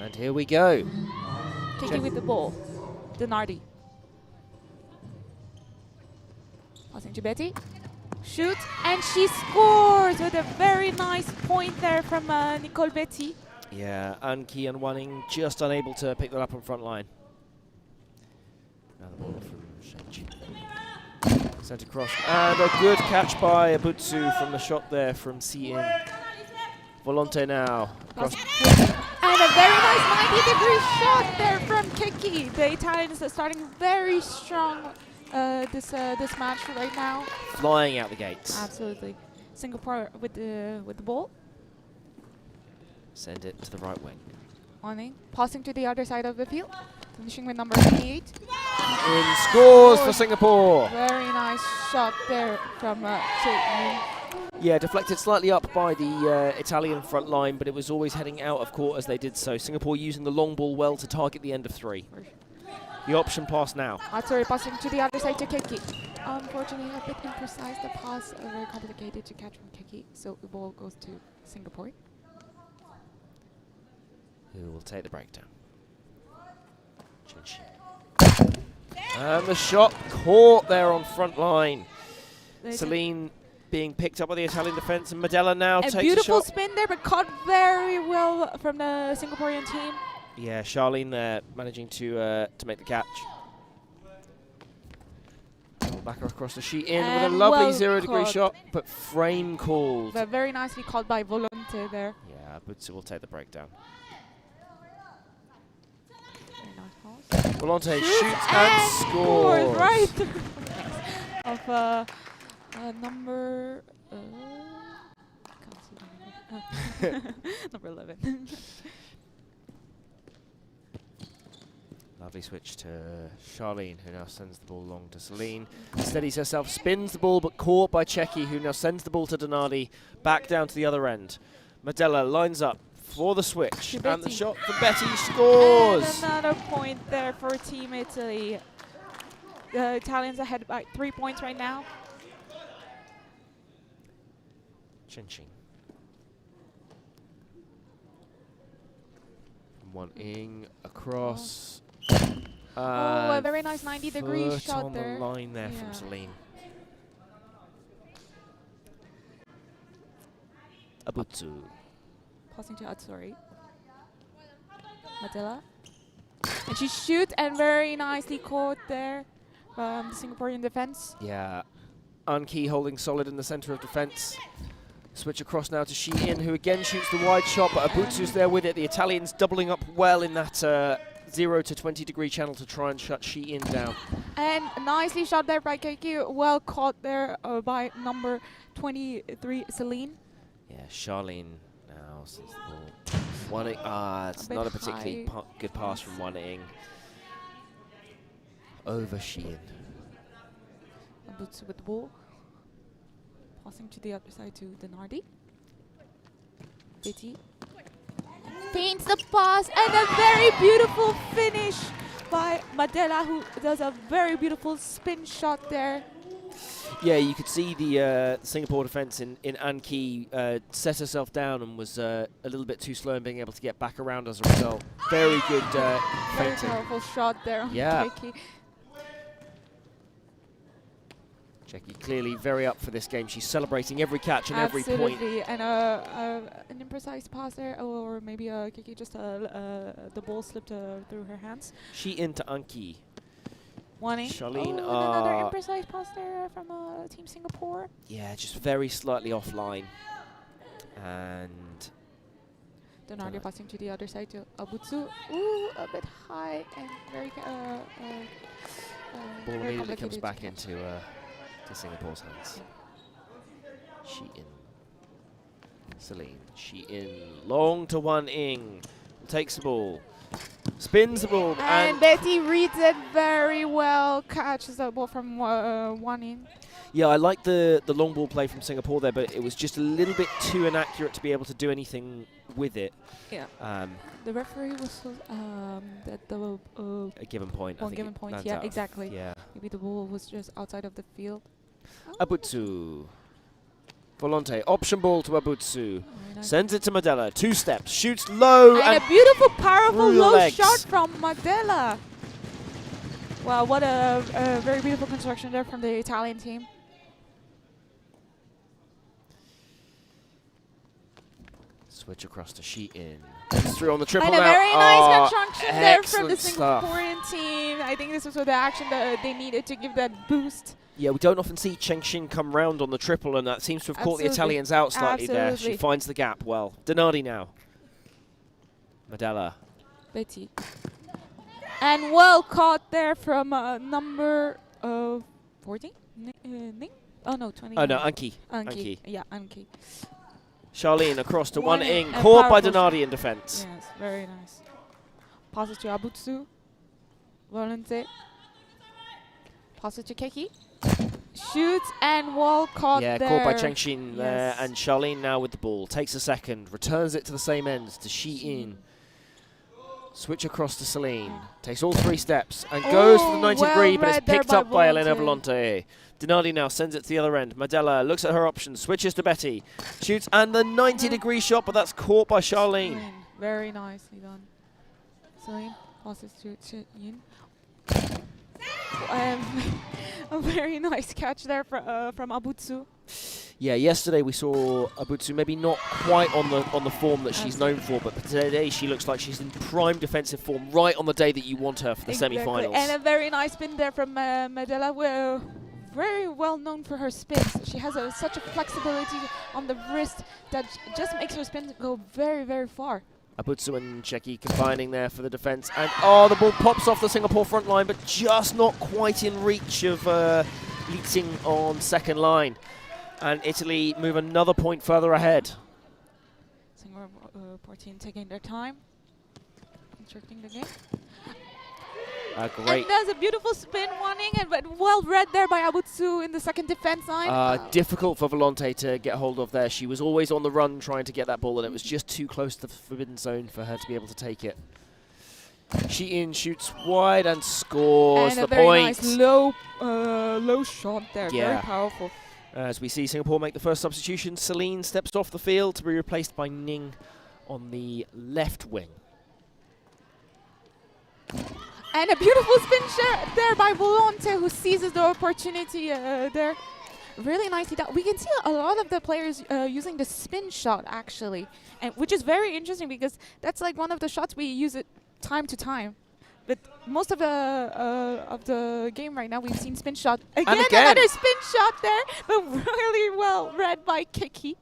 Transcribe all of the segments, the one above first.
And here we go. Taking with the ball. Denardi. Passing to Betty. Shoot, and she scores with a very nice point there from Nicole Betty. Yeah, Anki and Wanning just unable to pick that up on front line. Now the ball from Shenchi. Sent across, and a good catch by Abutsu from the shot there from Cien. Volonte now. Across. And a very nice 90-degree shot there from Keki. The Italians are starting very strong this match right now. Flying out the gates. Absolutely. Singapore with the ball. Send it to the right wing. Wanning, passing to the other side of the field. Finishing with number 28. In scores for Singapore. Very nice shot there from Yeah, deflected slightly up by the Italian front line, but it was always heading out of court as they did so. Singapore using the long ball well to target the end of three. The option pass now. Atsuri passing to the other side to Keki. Unfortunately, a bit imprecise. The pass very complicated to catch from Keki, so the ball goes to Singapore. Who will take the breakdown? And the shot caught there on front line. Celine being picked up by the Italian defence, and Medella now takes a shot. A beautiful spin there, but caught very well from the Singaporean team. Yeah, Charlene there managing to make the catch. Back across the sheet in with a lovely well 0-degree shot, but frame called. But very nicely called by Volonte there. Yeah, Butsu will take the breakdown. Volonte shoots and scores. Right of number can't see the number. Number 11. Lovely switch to Charlene, who now sends the ball long to Celine. Steadies herself, spins the ball, but caught by Cecchi, who now sends the ball to Donardi, back down to the other end. Medella lines up for the switch, and the shot from Betty scores! And another point there for Team Italy. The Italians ahead by 3 points right now. Chin-Ching. From Wanning across. Oh, a very nice 90-degree shot on there. The line there from Celine. Abutsu. Passing to Atsuri. Medella. And she shoots, and very nicely caught there from the Singaporean defense. Yeah. Anki holding solid in the center of defense. Switch across now to Shi-In, who again shoots the wide shot, but Abutsu's there with it. The Italians doubling up well in that 0 to 20-degree channel to try and shut Shi-In down. And nicely shot there by Keiki. Well caught there by number 23, Celine. Yeah, Charlene now sends the ball. Wanning, it's not a particularly good pass from Wanning. Over Shi-In. Abutsu with the ball. Passing to the other side to Denardi. Betty. Paints the pass, and a very beautiful finish by Medella, who does a very beautiful spin shot there. Yeah, you could see the Singapore defence in Anki set herself down and was a little bit too slow in being able to get back around as a result. Very good very powerful shot there on Keiki. Jackie clearly very up for this game. She's celebrating every catch and every point. Absolutely, and an imprecise pass there, or maybe Kiki just the ball slipped through her hands. She into Anki. Wanning. Charlene. Another imprecise pass there from Team Singapore. Yeah, just very slightly offline. And Donardi passing to the other side to Abutsu. Ooh, a bit high and very ball immediately comes back into Singapore's hands. Shi-In. Celine. Shi-In. Long to Wanning. Takes the ball. Spins the ball. And Betty reads it very well. Catches the ball from Wanning. Yeah, I like the long ball play from Singapore there, but it was just a little bit too inaccurate to be able to do anything with it. Yeah. The referee was that the a given point. One given point. Yeah, exactly. Yeah. Maybe the ball was just outside of the field. Abutsu. Volante, option ball to Abutsu. Sends it to Madela. 2 steps, shoots low. And a beautiful, powerful through the low legs. shot from Madela. Wow, what a very beautiful construction there from the Italian team. Switch across to Sheetin. It's through on the triple And a now. very nice construction there from the excellent stuff. Singaporean team. I think this was the action that they needed to give that boost. Yeah, we don't often see Cheng Xin come round on the triple, and that seems to have caught the Absolutely. Italians out slightly there. She Absolutely. finds the gap well. Donardi now. Madela. Betty. And well caught there from number 14? Ning? Oh no, 20. Oh no, Anki. Anki. Yeah, Anki. Charlene across to One one in in. and Caught by powerful Donardi in defence. Yes, very nice. Passes to Abutsu. Volante. Passes to Keki. Shoots and well caught Yeah, there. caught by Cheng Xin there. Yes. And Charlene now with the ball. Takes a second. Returns it to the same end to Sheetin. Switch across to Celine. Takes all 3 steps and goes for the 90 degree, but it's picked up by Elena Volante. Donardi now sends it to the other end. Madela looks at her options, switches to Betty, shoots, and the 90 degree shot, but that's caught by Charlene. Very nicely done. Celine passes to Yin. A very nice catch there from Abutsu. Yeah, yesterday we saw Abutsu maybe not quite on the form that she's known for, but today she looks like she's in prime defensive form, right on the day that you want her for the semi-finals. And a very nice spin there from Madela. Very well known for her spins. She has such a flexibility on the wrist that just makes her spins go very, very far. Abutsu and Cheki combining there for the defence. And oh, the ball pops off the Singapore front line, but just not quite in reach of Liting on second line. And Italy move another point further ahead. Singapore team taking their time, constructing the game. Great. And there's a beautiful spin warning, but well read there by Abutsu in the second defense line. Difficult for Volante to get hold of there. She was always on the run trying to get that ball, and it was just too close to the forbidden zone for her to be able to take it. Sheetin shoots wide and scores and the a very point. nice low shot there, Yeah. very powerful. As we see Singapore make the first substitution, Celine steps off the field to be replaced by Ning on the left wing. And a beautiful spin shot there by Volante, who seizes the opportunity there. Really nicely done. We can see a lot of the players using the spin shot, actually, and which is very interesting because that's like one of the shots we use it time to time. But most of the game right now, we've seen spin shot. Again, another spin shot there, but really well read by Kiki.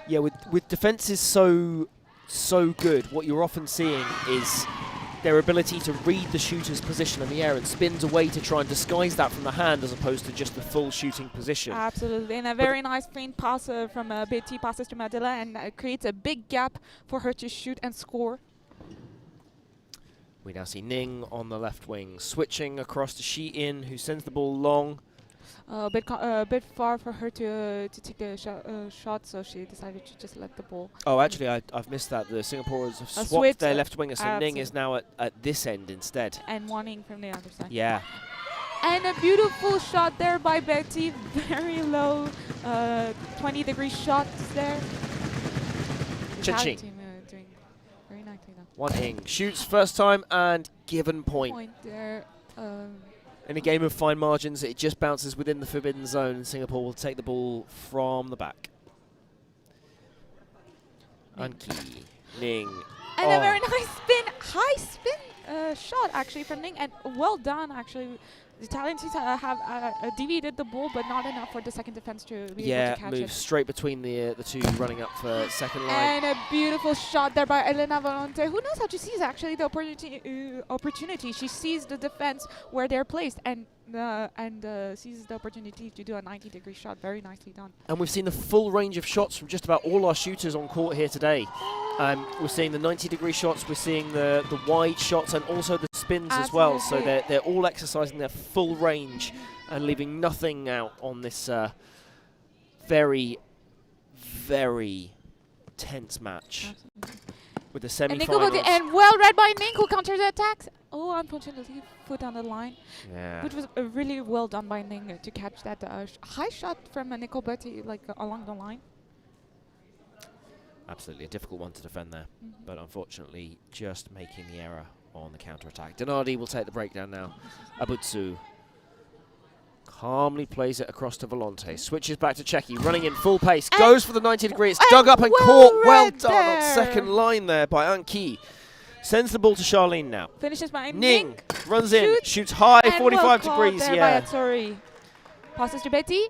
Yeah, with defenses so good, what you're often seeing is their ability to read the shooter's position in the air and spins away to try and disguise that from the hand as opposed to just the full shooting position. Absolutely, and a very nice feint pass from Betty passes to Madela and creates a big gap for her to shoot and score. We now see Ning on the left wing, switching across to Sheetin, who sends the ball long. A bit far for her to take a shot, so she decided to just let the ball. Oh, actually, I've missed that. The Singaporeans have swapped their left winger, so Ning is now at this end instead. And Wanning from the other side. Yeah. And a beautiful shot there by Betty, very low, 20-degree shots there. Cha-ching. Team doing very nicely though. One Ing shoots first time and given point. There. In a game of fine margins, it just bounces within the forbidden zone, and Singapore will take the ball from the back. Anki, Ning. And a very nice spin, high spin shot actually from Ning, and well done actually. The Italian teams have deviated the ball, but not enough for the second defense to be able to catch it. Move straight between the two running up for second line. And a beautiful shot there by Elena Volante, who knows how to seize actually the opportunity. She sees the defense where they're placed and seizes the opportunity to do a 90-degree shot. Very nicely done. And we've seen the full range of shots from just about all our shooters on court here today. We're seeing the 90-degree shots, we're seeing the wide shots, and also the spins as well. So they're all exercising their full range and leaving nothing out on this very, very tense match. Absolutely. With the semi-finals. And well read by Ning, who counters the attacks. Oh, unfortunately, foot on the line. Yeah. Which was really well done by Ning to catch that high shot from Nicoletti, like along the line. Absolutely a difficult one to defend there, but unfortunately just making the error on the counter-attack. Donardi will take the breakdown now. Abutsu calmly plays it across to Volonte. Switches back to Cecchi, running in full pace. Goes for the 90 degree. It's dug up and caught. Well done on second line there by Anki. Sends the ball to Charlene now. Finishes by Ning runs in, shoots high, 45 degrees. Yeah. Sorry. Passes to Betty.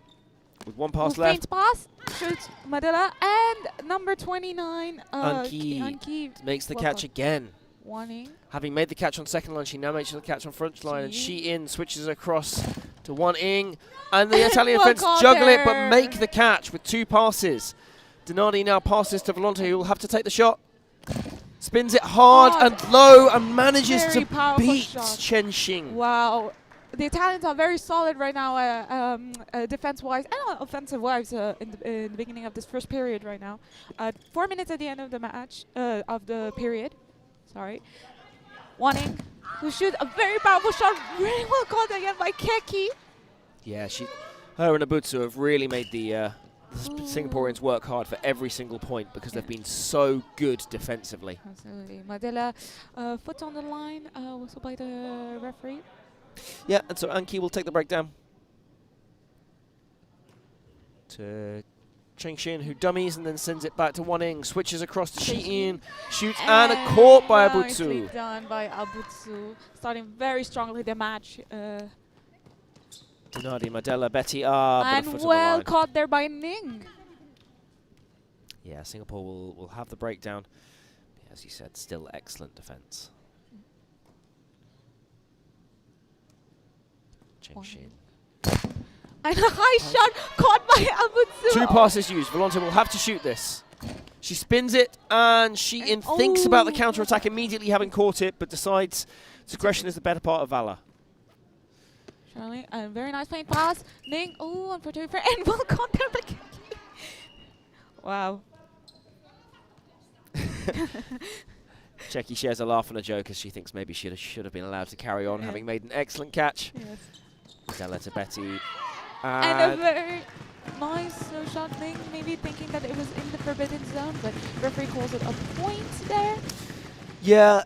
With one pass left. Feint pass. Shoots Madela and number 29. Anki makes the catch again. Warning. Having made the catch on second line, she now makes the catch on front line, and Shi-in switches across to Wan Ing, and the Italian defense juggle it but make the catch with 2 passes. Donardi now passes to Volonte, who will have to take the shot. Spins it hard and low and manages to beat Chen Xing. Wow. The Italians are very solid right now, defense-wise and offensive-wise in the beginning of this first period right now. 4 minutes at the end of the match, of the period. Sorry. Wanting who shoots a very powerful shot, really well caught again by Keki. Yeah, her and Abutsu have really made the Singaporeans work hard for every single point because they've been so good defensively. Absolutely. Madela, foot on the line, whistle by the referee. Yeah, and so Anki will take the breakdown to Cheng Xin, who dummies and then sends it back to Wan Ing. Switches across to Shi-in, shoots and a caught by Abutsu. Nicely done by Abutsu. Starting very strongly the match. Donardi, Madela, Betty and well caught there by Ning. Yeah, Singapore will have the breakdown. As you said, still excellent defense. Cheng Xin. And a high shot caught by Abutsu. 2 passes used. Volonte will have to shoot this. She spins it, and Shi-in thinks about the counter-attack immediately having caught it, but decides discretion is the better part of valor. Charlie, a very nice feint pass. Ning, unfortunately, and well caught there by Keki. Wow. Cecchi shares a laugh and a joke as she thinks maybe she should have been allowed to carry on, having made an excellent catch. Yes. Della to Betty. And a very nice shot. Ning maybe thinking that it was in the forbidden zone, but referee calls it a point there. Yeah,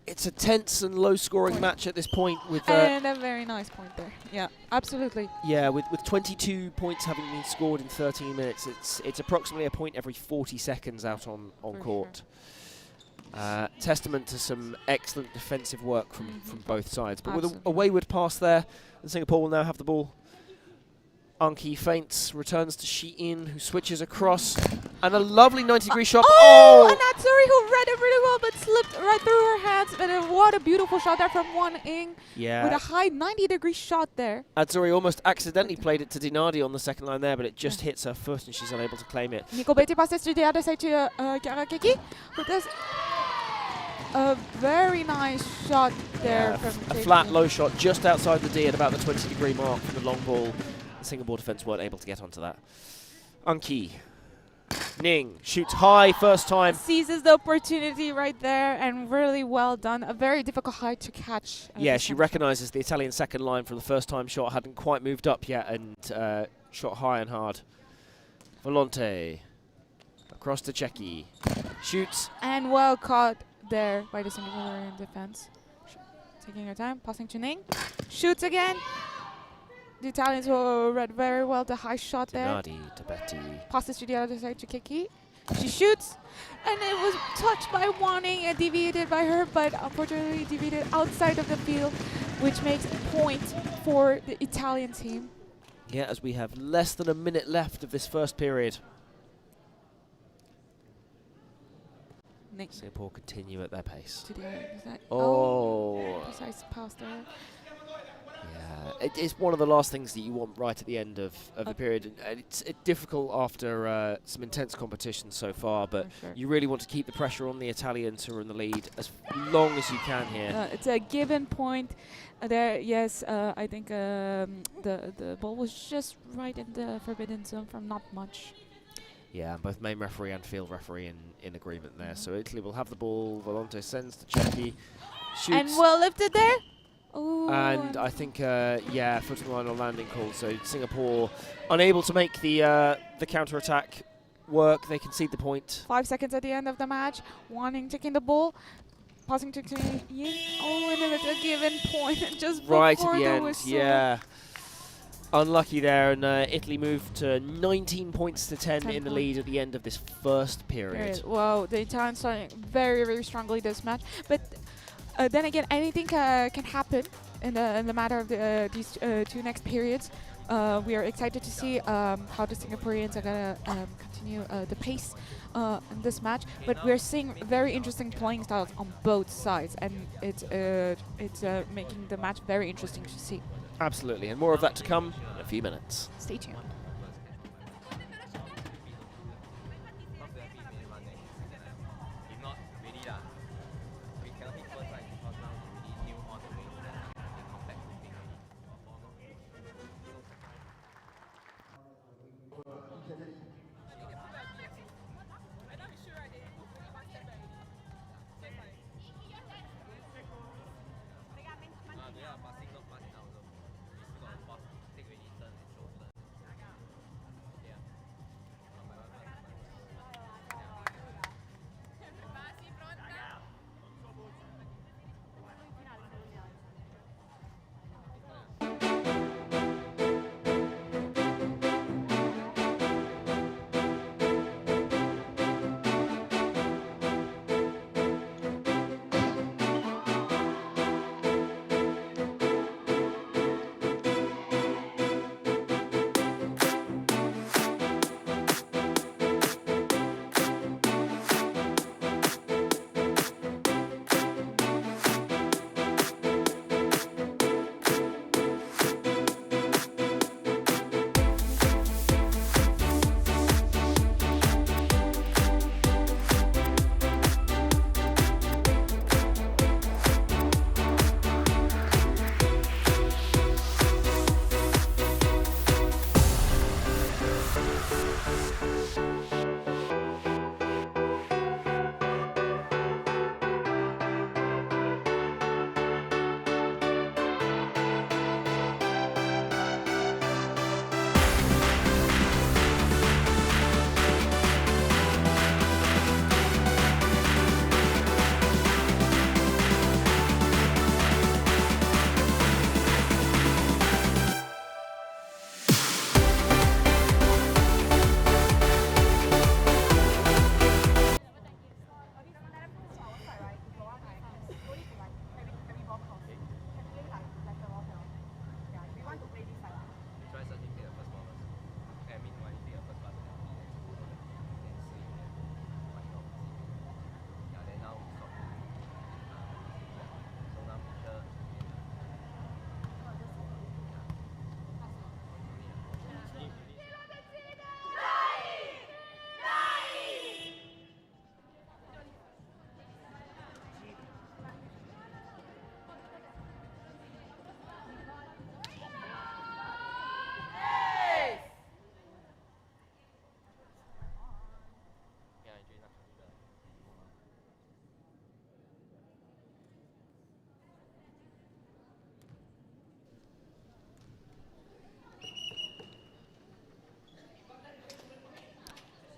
it's a tense and low-scoring match at this point. And a very nice point there. Yeah, absolutely. Yeah, with 22 points having been scored in 13 minutes, it's approximately a point every 40 seconds out on court. Sure. Testament to some excellent defensive work from both sides. But with a wayward pass there, and Singapore will now have the ball. Anki feints, returns to Shi-in, who switches across, and a lovely 90-degree shot. And Atsuri, who read it really well, but slipped right through her hands. But what a beautiful shot there from Wan Ing. Yeah. With a high 90-degree shot there. Atsuri almost accidentally played it to Dinardi on the second line there, but it just hits her foot, and she's unable to claim it. Nicoletti passes to the other side to Karakeki, who does a very nice shot there from a flat, low shot just outside the D at about the 20-degree mark from the long ball. The Singapore defence weren't able to get onto that. Anki. Ning shoots high first time. Seizes the opportunity right there, and really well done. A very difficult height to catch. Yeah, she recognises the Italian second line from the first time shot hadn't quite moved up yet and shot high and hard. Volonte. Across to Cecchi. Shoots. And well caught there by the Singaporean defense. Taking her time, passing to Ning. Shoots again. The Italians will read very well the high shot there. To Betty. Passes to the other side to Keki. She shoots, and it was touched by Wan Ing and deviated by her, but unfortunately deviated outside of the field, which makes a point for the Italian team. Yeah, as we have less than a minute left of this first period. Singapore continue at their pace. To the other side. Precise pass there. Yeah, it's one of the last things that you want right at the end of the period. And it's difficult after some intense competition so far, but you really want to keep the pressure on the Italians who are in the lead as long as you can here. It's a given point there. Yes, I think the ball was just right in the forbidden zone from not much. Yeah, both main referee and field referee in agreement there. So Italy will have the ball. Volonte sends to Cecchi. Shoots. And well lifted there. Ooh, And I think, yeah, footing line or landing call. So Singapore unable to make the counter-attack work. They concede the point. 5 seconds at the end of the match. Wanting taking the ball. Passing to Yin. Oh, and then it's a given point just Right before at the end, whistle. yeah. Unlucky there, and Italy moved to 19 points to 10 in the lead at the end of this first period. Wow, the Italians starting very, very strongly this match. But then again, anything can happen in the matter of these two next periods. We are excited to see how the Singaporeans are going to continue the pace in this match. But we're seeing very interesting playing styles on both sides, and it's making the match very interesting to see. Absolutely, and more of that to come in a few minutes. Stay tuned.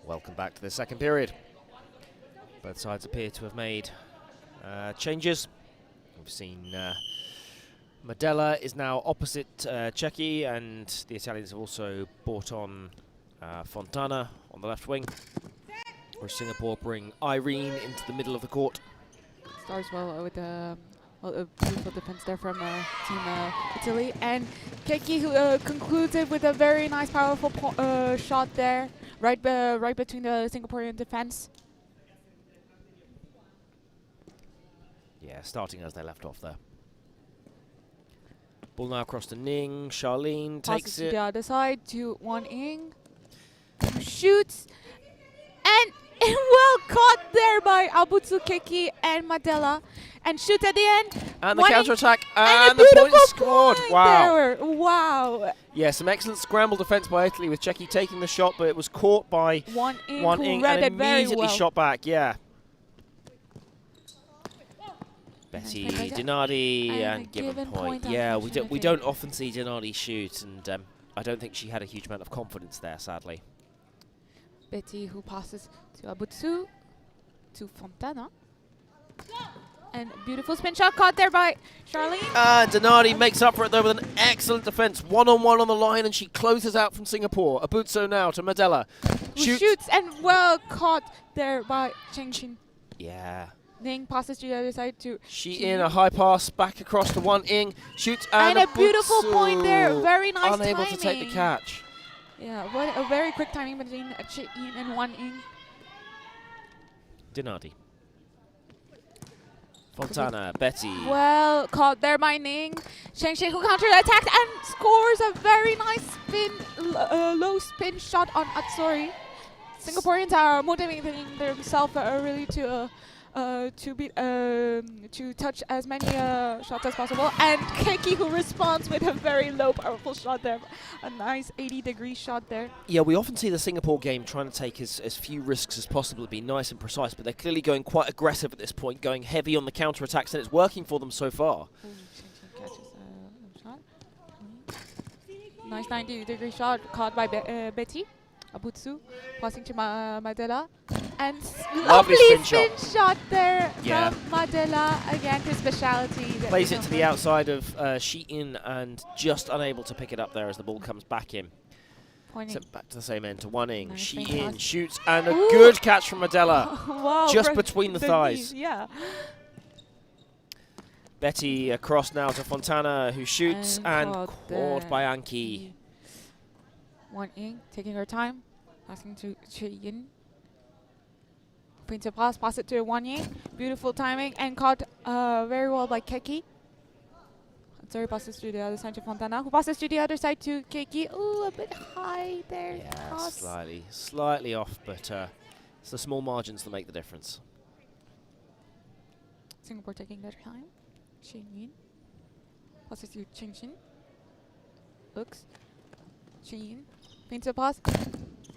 Welcome back to the second period. Both sides appear to have made changes. We've seen Madella is now opposite Cecchi, and the Italians have also brought on Fontana on the left wing. Where Singapore bring Irene into the middle of the court. Starts well with a beautiful defense there from Team Italy. And Cecchi who concluded with a very nice, powerful shot there, right between the Singaporean defense. Yeah, starting as they left off there. Ball now across to Ning. Charlene takes it. To the other side to Wan Ying. Shoots. And well caught there by Abutsu, Cecchi and Madella. And shoot at the end. And the counter-attack. And the point is scored. Wow. There. Wow. Yeah, some excellent scramble defense by Italy with Cecchi taking the shot, but it was caught by Wan Ying and read it very immediately well. shot back. Yeah. Betty Nice point, Dinardi And and a given given point. point, Yeah, we unfortunately. don't often see Dinardi shoot, and I don't think she had a huge amount of confidence there, sadly. Betty who passes to Abutsu, to Fontana. And beautiful spin shot caught there by Charlene. Dinardi makes up for it though with an excellent defense. One-on-one on the line, and she closes out from Singapore. Abutsu now to Madela. Who shoots and well caught there by Chengxin. Yeah. Ning passes to the other side to She in a high pass back across to Wan Ing. Shoots and a beautiful point there. Abutsu Very nice unable timing. to take the catch. Yeah, what a very quick timing between Yin and Wan Ing. Dinardi. Fontana, Betty. Well caught there by Ning. Chengxin who counter-attacks and scores a very nice spin, low spin shot on Atsuri. Singaporeans are motivating themselves really to touch as many shots as possible. And Keki who responds with a very low, powerful shot there. A nice 80-degree shot there. Yeah, we often see the Singapore game trying to take as few risks as possible, be nice and precise, but they're clearly going quite aggressive at this point, going heavy on the counter-attacks, and it's working for them so far. Catches a shot. Nice 90-degree shot caught by Betty. Abutsu passing to Madela. And lovely spin shot there from Madela. Again, his speciality. Plays it to the outside of Shi-in and just unable to pick it up there as the ball comes back in. Sent back to the same end to Wan Ing. Nice Shi-in shoots and a good catch from Madela. Wow, just between the thighs. Knees, yeah. Betty across now to Fontana, who shoots and caught by Anki. Wan Ing taking her time, passing to Yin. Point of pass it to Wan Ing. Beautiful timing and caught very well by Keki. Sorry, passes to the other side to Fontana, who passes to the other side to Keki. Ooh, a bit high there. Yeah, slightly off, but it's the small margins that make the difference. Singapore taking their time. Xin Yin passes to Chengxin. Hooks. Xin Yin. Paints a pass.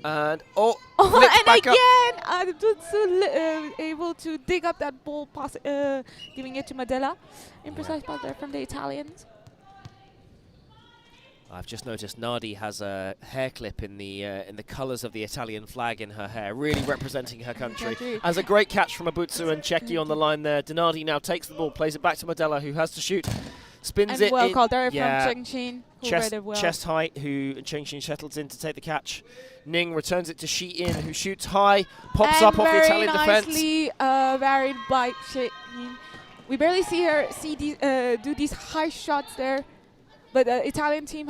And and back again, Dutsu able to dig up that ball, pass, giving it to Madela. Imprecise pass there from the Italians. I've just noticed Nadi has a hair clip in the colours of the Italian flag in her hair, really representing her country. As a great catch from Abutsu and Cecchi on the line there. Dinardi now takes the ball, plays it back to Madela, who has to shoot. Spins and it well in. called there from Chengxin. Chest height, who Chengxin settles in to take the catch. Ning returns it to Shi-in, who shoots high, pops up off the Italian defense. Very nicely varied by Shi-in. We barely see her do these high shots there. But the Italian team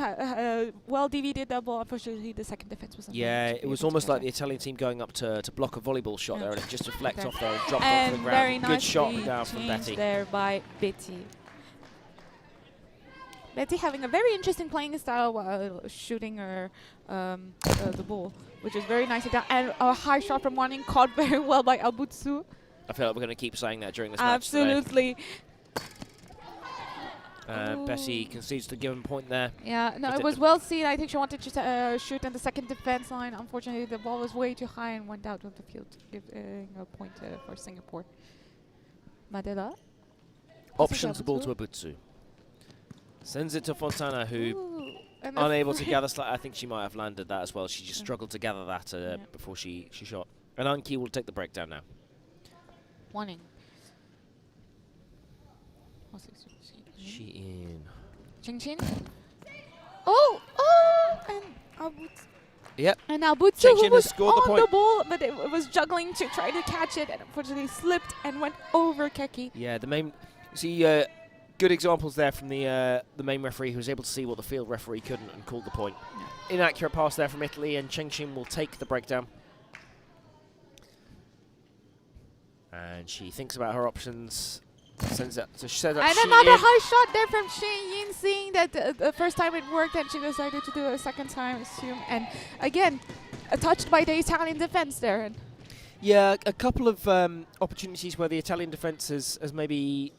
well defeated that ball. Unfortunately, the second defense was it was almost like the Italian team going up to block a volleyball shot there, and it just deflects off there and dropped off the ground. Very Good shot nicely down from Betty. there by Betty. Betty having a very interesting playing style while shooting her the ball, which is very nicely done. And a high shot from Wan Ing caught very well by Abutsu. I feel like we're going to keep saying that during this match. Absolutely. Betty concedes the given point there. Yeah, no, it was well seen. I think she wanted to shoot in the second defense line. Unfortunately, the ball was way too high and went out of the field, giving a point for Singapore. Madela. Options the ball to Abutsu. Sends it to Fontana, who unable to gather. I think she might have landed that as well. She just struggled to gather that before she shot. And Anki will take the breakdown now. Wan Ing. Shi-in. Chengxin. And Abutsu. Yep. And Abutsu, who was scored on the ball, but it was juggling to try to catch it, and unfortunately slipped and went over Keki. Yeah, good examples there from the main referee, who was able to see what the field referee couldn't and called the point. Yeah. Inaccurate pass there from Italy, and Chengxin will take the breakdown. And she thinks about her options. Sends it to and another high shot there from Shi-in, seeing that the first time it worked, and she decided to do it a second time, assume. And again, touched by the Italian defense there. Yeah, a couple of opportunities where the Italian defense has maybe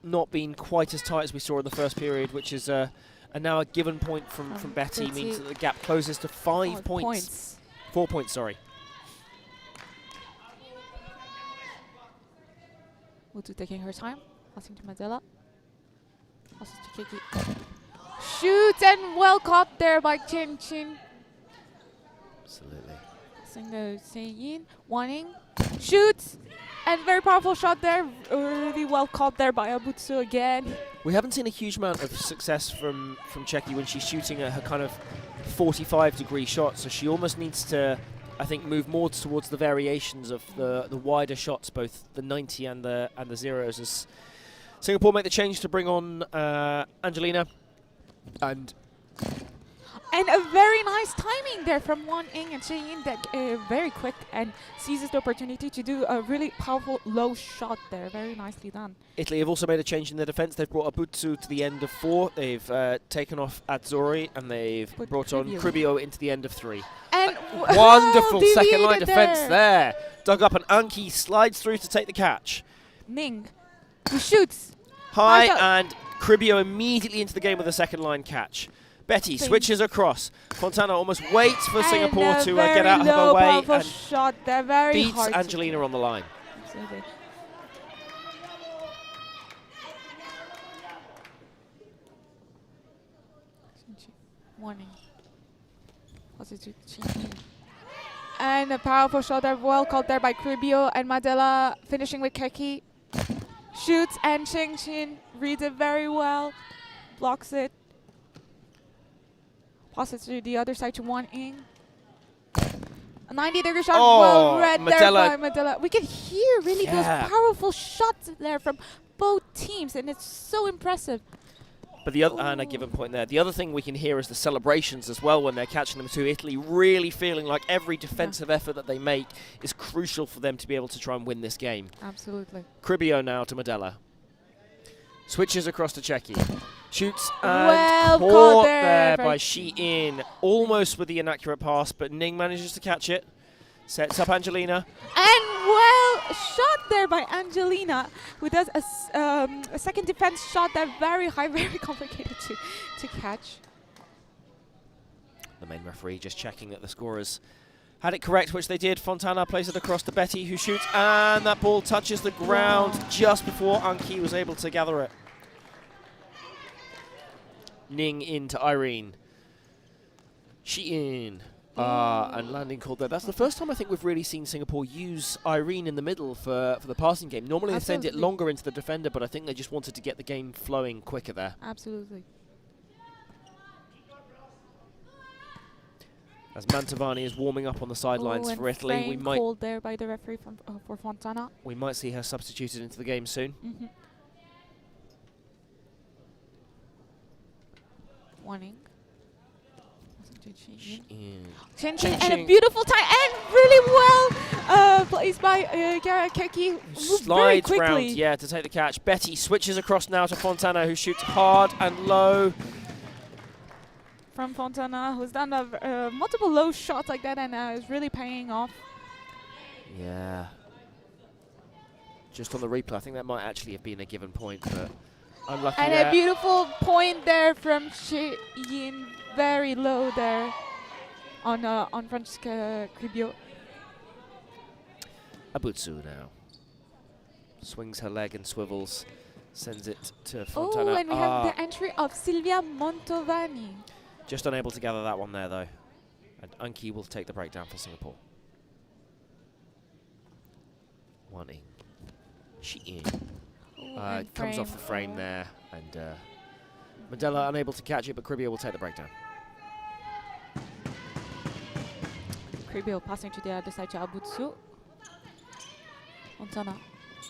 not been quite as tight as we saw in the first period, which is and now a given point from Betty means that the gap closes to 5 points. 4 points, sorry. Abutsu taking her time. Passing to Madela. Passes to Kiki. Shoots and well caught there by Chin Chin. Absolutely. Passing to Seiyin. Wanting. Shoots. And very powerful shot there. Really well caught there by Abutsu again. We haven't seen a huge amount of success from Cheki when she's shooting at her kind of 45-degree shot, so she almost needs to, I think, move more towards the variations of the wider shots, both the 90 and the zeros, as Singapore make the change to bring on Angelina. And a very nice timing there from Wan Ying and Seiyin, that very quick and seizes the opportunity to do a really powerful low shot there. Very nicely done. Italy have also made a change in their defence. They've brought Abutsu to the end of 4. They've taken off Azzori, and they've brought on Cribio into the end of 3. And wonderful second line defence there. Dug up, and Anki slides through to take the catch. Ning, who shoots. High, and Cribio immediately into the game with a second line catch. Betty switches across. Fontana almost waits for Singapore to get out of her way and shot there, very beats Angelina on the line. Absolutely. Warning. And a powerful shot there, well called there by Cribio, and Madela finishing with Keki. Shoots, and Ching Chin reads it very well, blocks it. Passes to the other side to Wan Ying. A 90-degree shot, well read there by Madela. We can hear really those powerful shots there from both teams, and it's so impressive. But the other, and a given point there. The other thing we can hear is the celebrations as well when they're catching them too. Italy really feeling like every defensive effort that they make is crucial for them to be able to try and win this game. Absolutely. Cribio now to Madela. Switches across to Cheki. Shoots and well caught there by Shi-In. Almost with the inaccurate pass, but Ning manages to catch it. Sets up Angelina. And well shot there by Angelina, who does a second defense shot that very high, very complicated to catch. The main referee just checking that the scorers had it correct, which they did. Fontana plays it across to Betty, who shoots, and that ball touches the ground just before Anki was able to gather it. Ning into Irene. Shi-In. And landing called there. That's the first time I think we've really seen Singapore use Irene in the middle for the passing game. Normally they send it longer into the defender, but I think they just wanted to get the game flowing quicker there. Absolutely. As Mantovani is warming up on the sidelines for Italy, we might called there by the referee for Fontana. We might see her substituted into the game soon. Warning. Chin and a beautiful time, and really well placed by Keki. Slides round, to take the catch. Betty switches across now to Fontana, who shoots hard and low. From Fontana, who's done multiple low shots like that, and is really paying off. Yeah. Just on the replay, I think that might actually have been a given point, but unlucky and there. A beautiful point there from Shi-In, very low there on Francesca Cribio. Abutsu now. Swings her leg and swivels, sends it to Fontana. Oh, and we have the entry of Silvia Montovani. Just unable to gather that one there, though. And Anki will take the breakdown for Singapore. Wanting. Shi-In. Comes off the frame there, and Mandela unable to catch it, but Cribio will take the breakdown. Cribio passing to the other side to Abutsu. Fontana.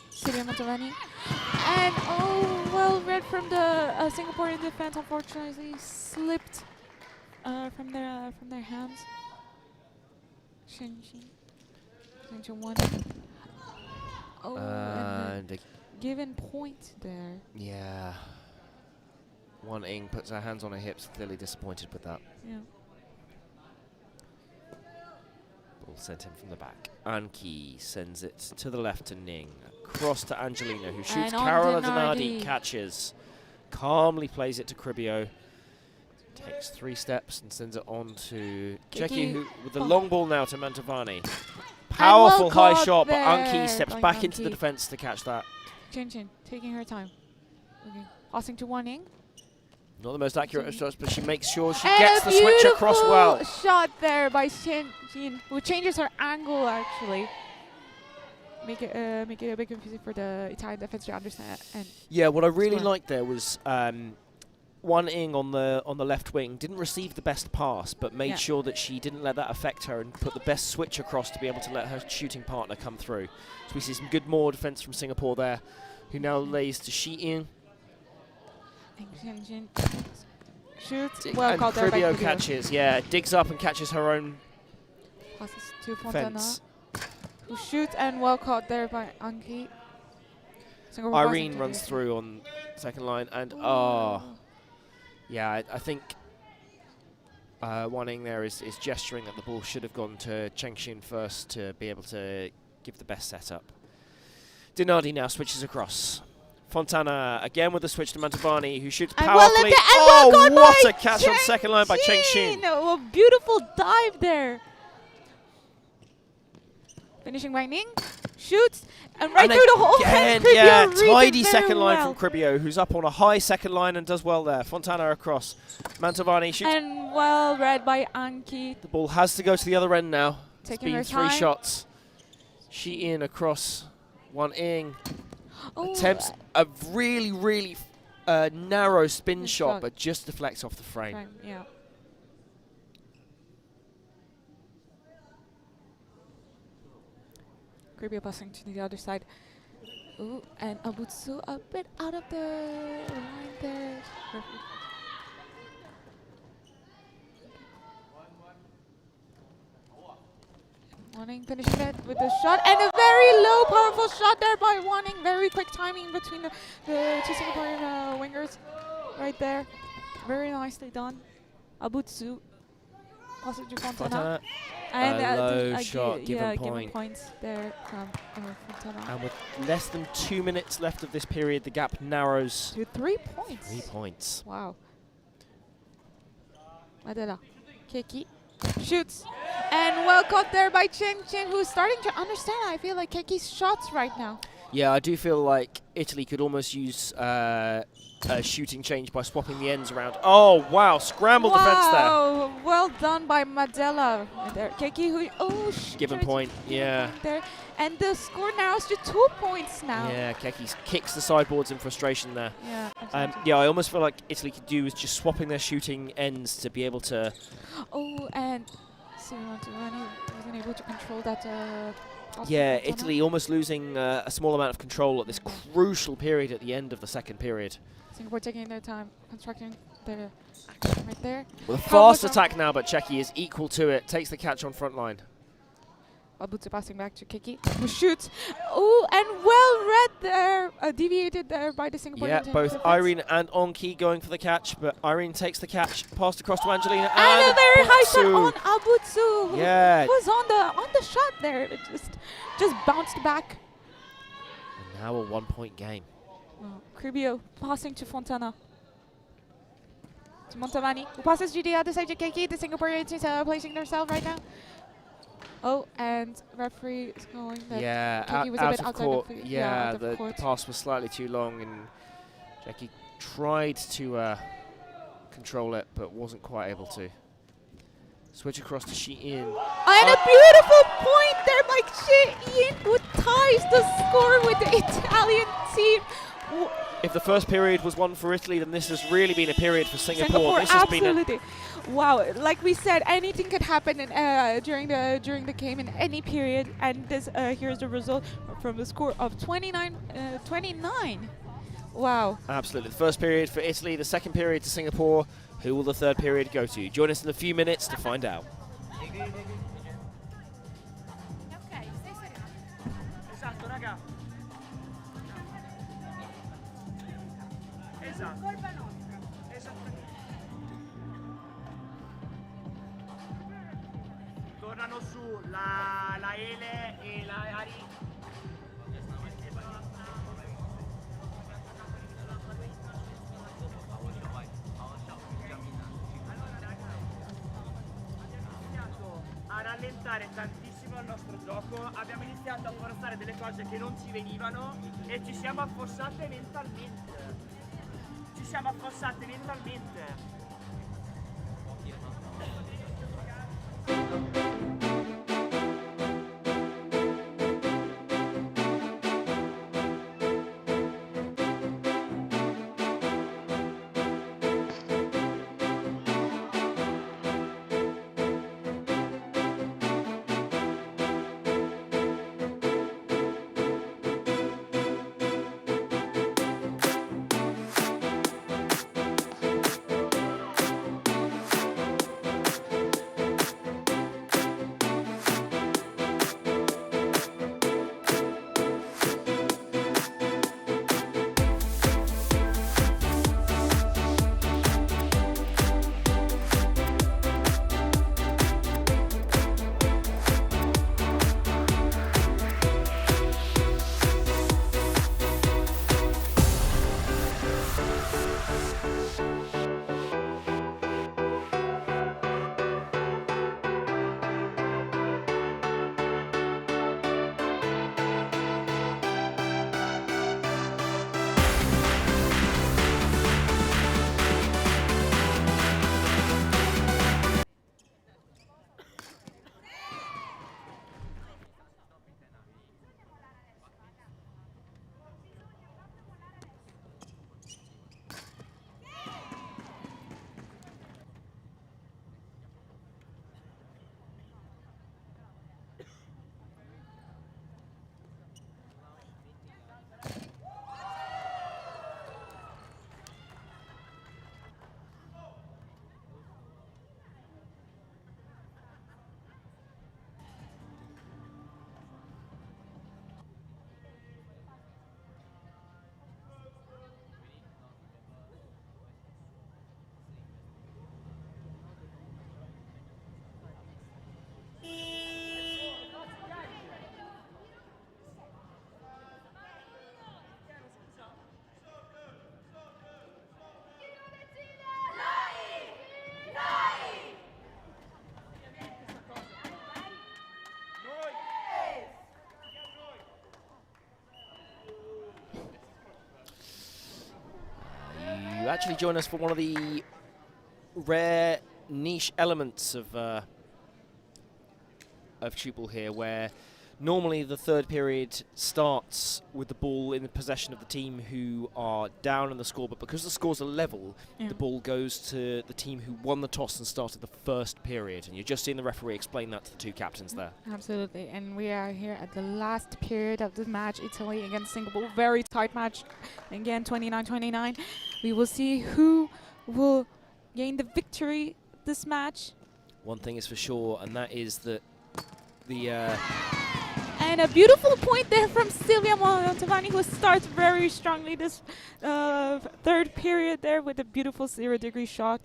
Silvia Montovani. And well read from the Singaporean defense, unfortunately slipped from their hands. One. And a given point there. Yeah. Wan Ying puts her hands on her hips, clearly disappointed with that. Yeah. Ball sent in from the back. Anki sends it to the left to Ning. Across to Angelina, who shoots. Carola Donardi catches. Calmly plays it to Cribio. Takes 3 steps and sends it on to Cheki, who with the long ball now to Mantovani. Powerful high shot, but Anki steps back into the defence to catch that. Chin Chin taking her time. Okay. Passing to Wan Ying. Not the most accurate of shots, but she makes sure she And gets a the switch across well. beautiful shot there by Chin Chin, who changes her angle actually. Make it a bit confusing for the Italian defense to understand. And Yeah, what I really score. liked there was Wan Ying on the left wing didn't receive the best pass, but made sure that she didn't let that affect her and put the best switch across to be able to let her shooting partner come through. So we see some good more defense from Singapore there, who now lays to Shi In. And Chin Chin shoots. And Well caught there by Cribio Cribio. catches, digs up and catches her own Passes to Fontana, fence. who shoots, and well caught there by Anki. Singapore passing Irene to runs the- through on second line, and Ooh. yeah, I think Wan Ying there is gesturing that the ball should have gone to Chengxin first to be able to give the best setup. Dinardi now switches across. Fontana again with the switch to Mantovani, who shoots And well powerfully. lifted, and well caught What by a catch on second line by Chengxin! Oh, a beautiful dive there. Finishing by Ning. Shoots, and right And through the hole. again, And Cribio yeah, reads it tidy very second line well. from Cribio, who's up on a high second line and does well there. Fontana across. Mantovani shoots. And well read by Anki. The ball has to go to the other end now. Taking It's her been 3 time. shots. Shi In across. Wan Ying Oh, attempts a really narrow spin Good shot, shot. but just deflects off the frame. Fine, yeah. Cribio passing to the other side. Ooh, and Abutsu a bit out of the line there. Perfect. Wan Ying finishing it with the shot, and a very low, powerful shot there by Wan Ying. Very quick timing between the two Singaporean wingers right there. Very nicely done. Abutsu passes to Fontana. Fontana, And a low gi- shot, given given point. points there from Fontana. and with less than 2 minutes left of this period, the gap narrows. To 3 points. 3 points. Wow. Madela. Keiki shoots. And well caught there by Chen Chen, who's starting to understand, I feel like, Keki's shots right now. Yeah, I do feel like Italy could almost use a shooting change by swapping the ends around. Oh, wow, scrambled defense there. Wow, well done by Madela. And there, Keiki, who, Given tried to point, give yeah. point there. And the score narrows to 2 points now. Yeah, Keki kicks the sideboards in frustration there. Yeah, absolutely. Yeah, I almost feel like Italy could do is just swapping their shooting ends to be able to. Oh, and Mantovani wasn't able to control that. pass Yeah, to Fontana. Italy almost losing a small amount of control at this crucial period at the end of the second period. Singapore taking their time, constructing their action right there. With a How fast much attack now, but Czechia is equal to it. Takes the catch on front line. Abutsu passing back to Kiki, who shoots. Oh, and well read there, deviated there by the Singaporean Yeah, both defense. Irene and Onki going for the catch, but Irene takes the catch, passed across to Angelina, And a very high shot Abutsu. on Abutsu, who Yeah. was on the shot there. It just bounced back. And now a 1-point game. Cribio passing to Fontana. To Mantovani, who passes to the other side to Kiki. The Singaporeans is placing themselves right now. Oh, and referee is going that Yeah, Kiki was a out bit of outside court. the fi- Yeah, out of the court. pass was slightly too long, and Jackie tried to control it, but wasn't quite able to. Switch across to Shi-In. And a beautiful point there by Shi-In, who ties the score with the Italian team. If the first period was one for Italy, then this has really been a period for Singapore. This has been absolutely. Wow, like we said, anything could happen during the game in any period, and this here's the result from the score of 29. Wow. absolutely the first period for Italy, the second period to Singapore. Who will the third period go to? Join us in a few minutes to find out. Esatto, raga. Esatto. Colpa nostra. Esattamente. Tornano su la Ele e la Ari. A rallentare tantissimo al nostro gioco, abbiamo iniziato a forzare delle cose che non ci venivano e ci siamo affossate mentalmente. Ci siamo affossate mentalmente. You actually join us for one of the rare niche elements of tchoukball here, where normally the third period starts with the ball in the possession of the team who are down in the score, but because the scores are level, the ball goes to the team who won the toss and started the first period. And you're just seeing the referee explain that to the two captains there. Absolutely, and we are here at the last period of the match, Italy against Singapore. Very tight match, again 29-29. We will see who will gain the victory this match. One thing is for sure, and that is that the and a beautiful point there from Silvia Montovani, who starts very strongly this third period there with a beautiful 0-degree shot.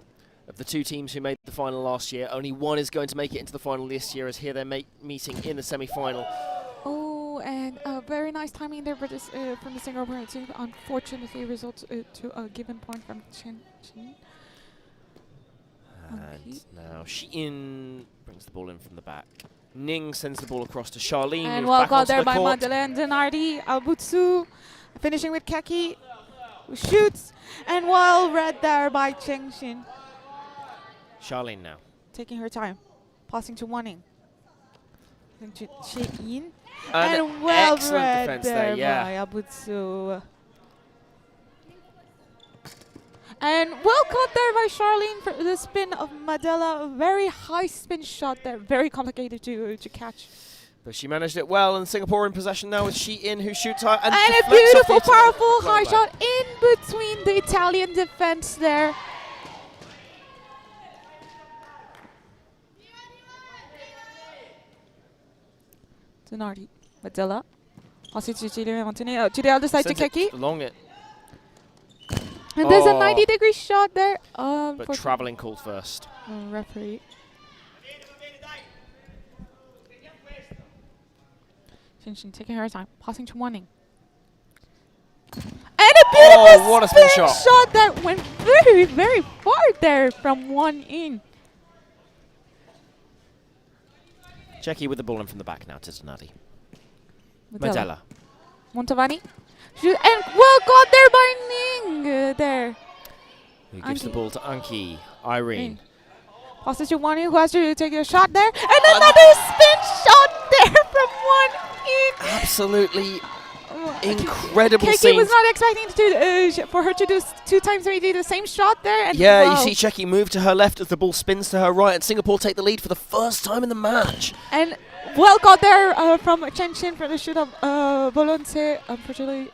Of the two teams who made the final last year, only one is going to make it into the final this year, as here they're meeting in the semi-final. Oh, and very nice timing there for this, from the Singapore team. Unfortunately, results to a given point from Chen. And now Shein brings the ball in from the back. Ning sends the ball across to Charlene. And who's well back caught onto there the by court. Madeleine Denardi. Albutsu finishing with Keki, who shoots. And well read there by Cheng Xin. Charlene now. Taking her time. Passing to Wanning. To Shein. And And well excellent read defense there there, yeah. by Albutsu. And well caught there by Charlene for the spin of Madela. A very high spin shot there. Very complicated to catch. But she managed it well, and Singapore in possession now with Shein, who shoots high. And a deflects off the beautiful, Italian powerful high back. shot in between the Italian defense there. Denardi, Madela. Passing to to the other side to Sends it Keki. along it, And there's a Oh. 90-degree shot there. but travelling called first. Referee. Shinshin taking her time, passing to Wanning. And a beautiful what a spin shot. that went very, very far there from one in. Cecchi with the ball in from the back now to Donardi. Madella. Madella. Montavani. Shoot, and well got there by Ning. There. Who gives the Anki. ball to Anki. Irene. Passes to Wani, who has to take a shot there. And another spin shot there from one in. Absolutely incredible Kiki scenes. was not expecting to for her to do 2 times 3D the same shot there. And Yeah, wow. you see Cecchi move to her left as the ball spins to her right, and Singapore take the lead for the first time in the match. And well got there from Chen Xin for the shoot of Volonté. Unfortunately,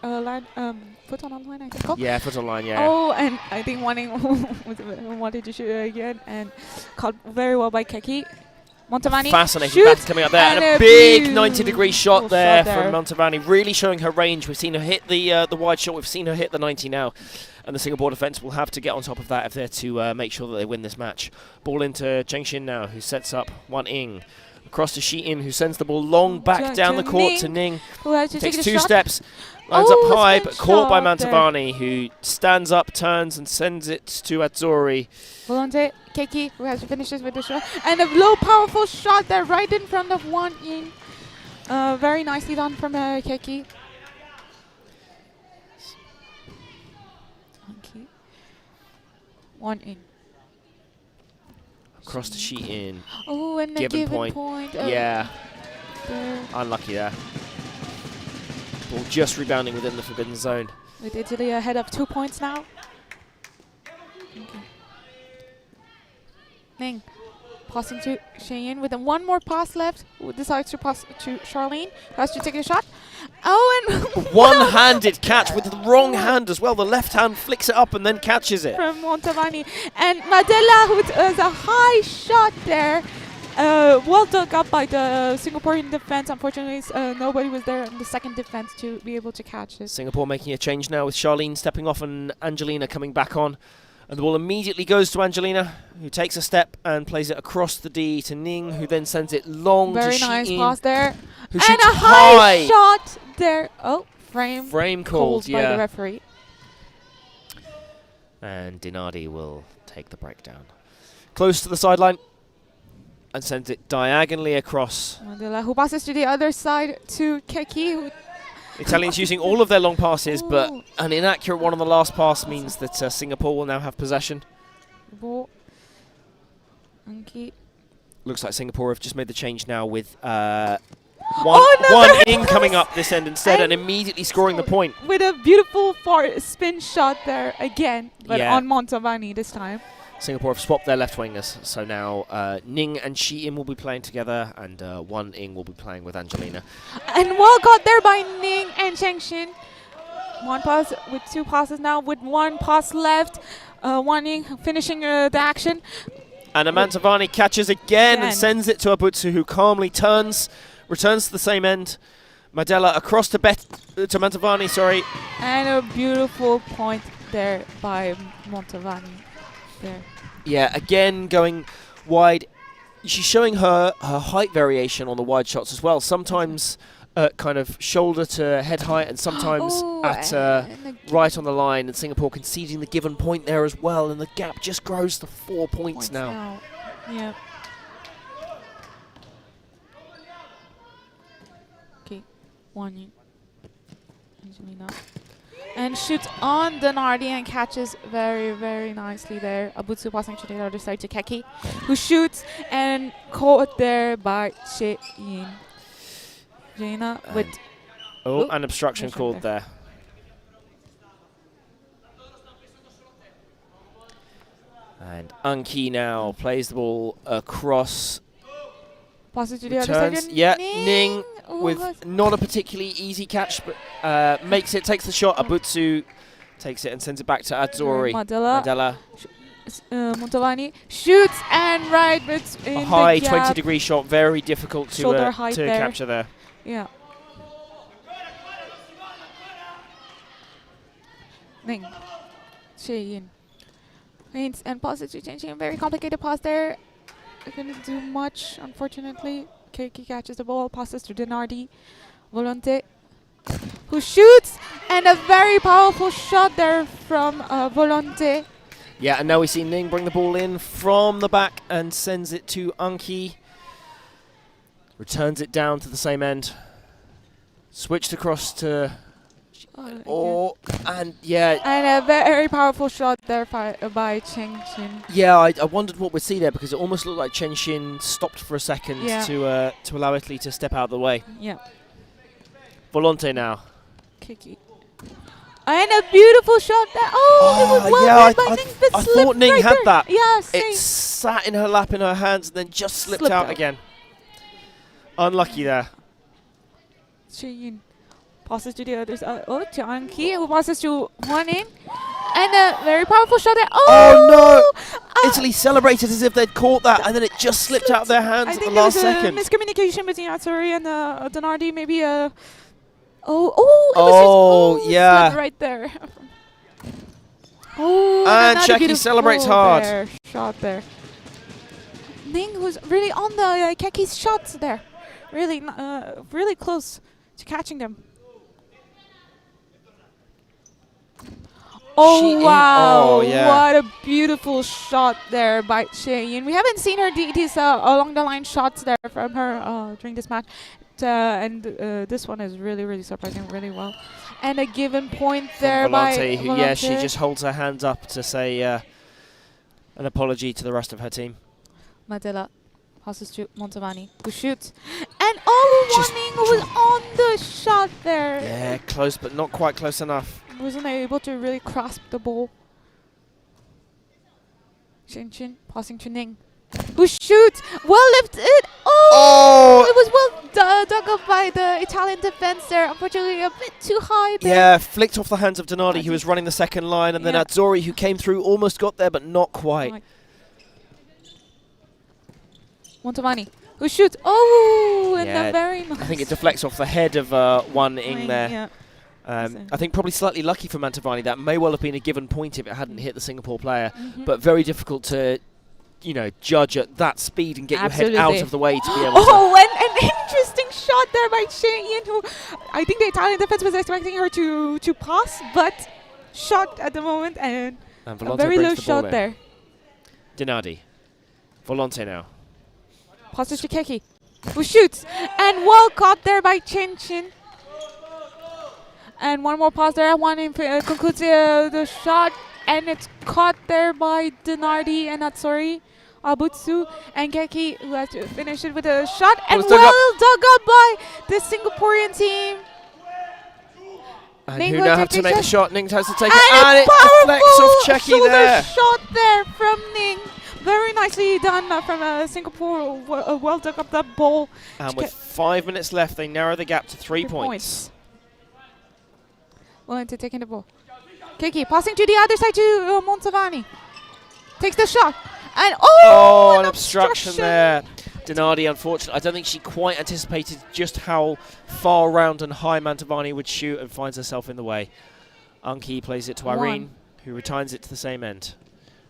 foot on line, I think. Yeah, foot on line, yeah. Oh, and I think wanted to shoot again and caught very well by Keki. Montavani. Fascinating back coming up there, and a big 90-degree shot there from Montavani, really showing her range. We've seen her hit the wide shot, we've seen her hit the 90 now, and the Singapore defence will have to get on top of that if they're to make sure that they win this match. Ball into Cheng Xin now, who sets up Wan Ying. Across to Shi In, who sends the ball long back down the court to Ning. Who has to Takes take 2 shot. steps, lines up high, spin but caught by shot there. Mantovani, who stands up, turns, and sends it to Azzurri. Volonté, Keki, who has to finish this with the shot. And a low, powerful shot there right in front of Wan Ying. Very nicely done from Keki. Okay. Wan Ying. Across to Shi In. Oh, and the Given given point. point. Yeah, There. unlucky there. Ball just rebounding within the forbidden zone. With Italy ahead of 2 points now. Okay. Ning passing to Cheyenne with one more pass left. Who decides to pass to Charlene. Who has to take a shot. Oh, and One-handed catch with the wrong hand as well. The left hand flicks it up and then catches it. from Montavani. And Madella, who has a high shot there. Well dug up by the Singaporean defense. Unfortunately, nobody was there in the second defense to be able to catch it. Singapore making a change now with Charlene stepping off and Angelina coming back on. And the ball immediately goes to Angelina, who takes a step and plays it across the D to Ning, who then sends it long to Very Shi nice In, pass there. who And shoots a high shot there. Oh, frame Frame called called, by the yeah. referee. And Dinardi will take the breakdown. Close to the sideline and sends it diagonally across. Mandela, who passes to the other side to Keki. Who Italians using all of their long passes, but Ooh. an inaccurate one on the last pass means that Singapore will now have possession. ball. Anki. Looks like Singapore have just made the change now with another one in coming pass. up this end instead and And immediately scoring the point. With a beautiful far spin shot there again, but Yeah. on Montavani this time. Singapore have swapped their left wingers, so now Ning and Shi In will be playing together, and Wan Ying will be playing with Angelina. And well got there by Ning and Cheng Xin. One pass with 2 passes now, with 1 pass left. Wan Ying finishing the action. And Amantavani catches again and Again. sends it to Abutsu, who calmly returns to the same end. Madella across to Mantavani, sorry. And a beautiful point there by Montavani. There. Yeah, again going wide. She's showing her height variation on the wide shots as well. Sometimes kind of shoulder to head height, and sometimes Oh, at and the right on the line. And Singapore conceding the given point there as well, and the gap just grows to 4 points now. Yeah. Okay, Wan Angelina. And shoots on Donardi and catches very, very nicely there. Abutsu passing to the other side to Keki, who shoots and caught there by Che-in. Jaina with Oh, an obstruction Obstruction called there. And Anki now plays the ball across. passes to the other side. Returns. to Yeah, Ning. Ning Oh, with gosh. not a particularly easy catch, but makes it, takes the shot. Abutsu takes it and sends it back to Azzurri. Madella. Madella, Montavani shoots and right between a high the gap. 20-degree shot, very difficult to Shoulder height there. capture there. Yeah. Ning. Che-in. Feints and passes to changing. Very complicated pass there. Couldn't do much, unfortunately. Keiki catches the ball, passes to Dinardi. Volonté, who shoots, and a very powerful shot there from Volonté. Yeah, and now we see Ning bring the ball in from the back and sends it to Anki, Returns it down to the same end. Switched across to... and a very powerful shot there by Chen Xin. Yeah, I wondered what we'd see there because it almost looked like Chen Xin stopped for a second to allow Italy to step out of the way. Yeah. Volante now. Kiki. And a beautiful shot there. Oh, it was well played by Ning. I thought Ning had that. Yeah, same. It sat in her lap in her hands and then just slipped out again. Unlucky there. Chen passes to the other side. Oh, Jiang Qi who passes to Huan Ning. And a very powerful shot there. Oh no! Italy celebrated as if they'd caught that and then it just slipped out of their hands at the last second. Miscommunication between Azzurri and Donardi. Maybe a... it was just slipped right there. And Cheki celebrates hard. Shot there. Ning was really on the Keki's shots there. Really, really close to catching them. Oh wow! What a beautiful shot there by Cheyin. We haven't seen her these along the line shots there from her during this match, and this one is really surprising really well. And a given point there by Volante. Yeah, she just holds her hands up to say an apology to the rest of her team. Madela passes to Montavani, who shoots, and Huan Ning was on the shot there. Yeah, close, but not quite close enough. Wasn't able to really grasp the ball. Chen passing to Ning, who shoots. Well lifted. It was well dug up by the Italian defense there. Unfortunately, a bit too high there. Yeah, flicked off the hands of Donardi, who was running the second line, and then Azzurri, who came through, almost got there, but not quite. Montavani, who shoots. And a very nice. I think it deflects off the head of Huan Ning there. Yeah. I think probably slightly lucky for Mantovani. That may well have been a given point if it hadn't hit the Singapore player, but very difficult to, judge at that speed and get your head out of the way to be able to. And an interesting shot there by Cheyin, who I think the Italian defense was expecting her to pass, but shot at the moment and a very low shot there. Dinardi. Volante now. Passes to Keki, who shoots, and well caught there by Chen. And one more pass there. Huan Ning concludes the shot, and it's caught there by Dinardi and Azzurri, Abutsu, and Keki, who has to finish it with a shot, and well dug up by the Singaporean team. And who now have to make the shot. Ning has to take it, and it deflects off Cheki there. Shot there from Ning. Very nicely done from Singapore. Well dug up that ball. And with 5 minutes left, they narrow the gap to 3 points. Volante taking the ball. Keki passing to the other side to Montavani. Takes the shot. And an obstruction there. Dinardi, unfortunately, I don't think she quite anticipated just how far round and high Mantovani would shoot and finds herself in the way. Unki plays it to Irene, who returns it to the same end.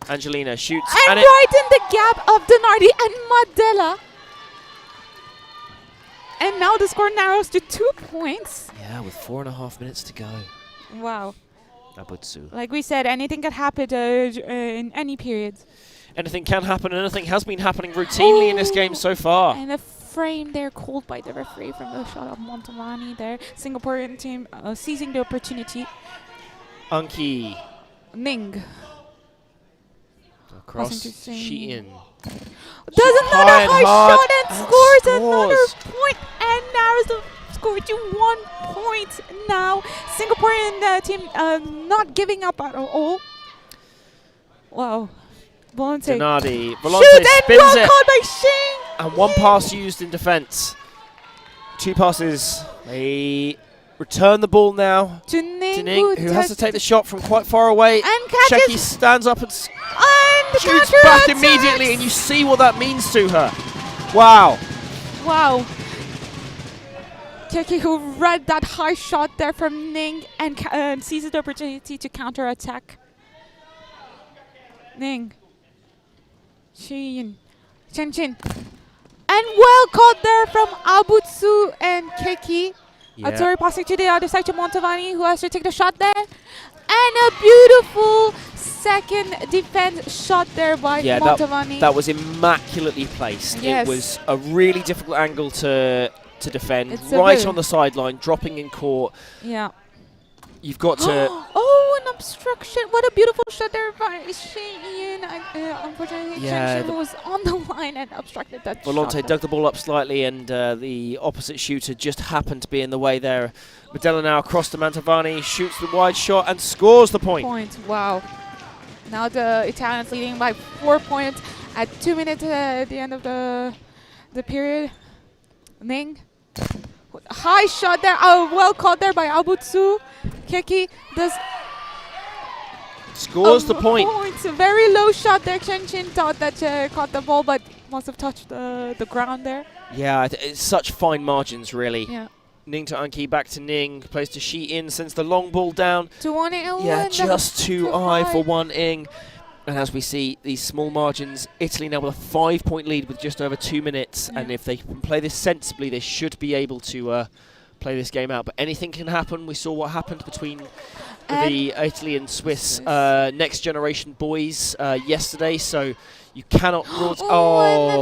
Angelina shoots. And right in the gap of Dinardi and Madela. And now the score narrows to 2 points. Yeah, with 4.5 minutes to go. Wow. Abutsu. Like we said, anything can happen in any period. Anything can happen, and anything has been happening routinely in this game so far. And a frame there called by the referee from the shot of Montavani there. Singaporean team seizing the opportunity. Unki. Ning. Across Shein. Does another high shot and scores another point and narrows the score to 1 point now. Singaporean team not giving up at all. Wow. Volante. Dinardi. Volante spins it. Caught by Shing. And one pass used in defense. 2 passes. They return the ball now to Ning, who has to take the shot from quite far away. And Cheki stands up and shoots back immediately, and you see what that means to her. Wow. Wow. Cheki, who read that high shot there from Ning and seizes the opportunity to counter-attack. Ning. Chen. And well caught there from Abutsu and Keki. Azzurri passing to the other side to Montavani, who has to take the shot there. And a beautiful second defense shot there by Yeah, Montavani. that was immaculately placed. Yes. It was a really difficult angle to defend, It's right a on the sideline, dropping in court. Yeah. You've got to... Oh, an obstruction. What a beautiful shot there by Shein. Unfortunately, Yeah, Chen was on the line and obstructed that Volonte shot. dug the ball up slightly, and the opposite shooter just happened to be in the way there. Medella now across to Mantovani, shoots the wide shot and scores the point. Wow. Now the Italians leading by 4 points at 2 minutes at the end of the period. Ning. High shot there. Oh, well caught there by Abutsu. Keki does Scores the point. A very low shot there. Chen thought that caught the ball, but must have touched the ground there. Yeah, it's such fine margins, really. Yeah. Ning to Anki, back to Ning, plays to Shi In, sends the long ball down. To 1-1. Yeah, just too high for 1-1. And as we see, these small margins, Italy now with a 5-point lead with just over 2 minutes. Yeah. And if they can play this sensibly, they should be able to play this game out. But anything can happen. We saw what happened between the Italy and Swiss next generation boys yesterday. So you cannot rule.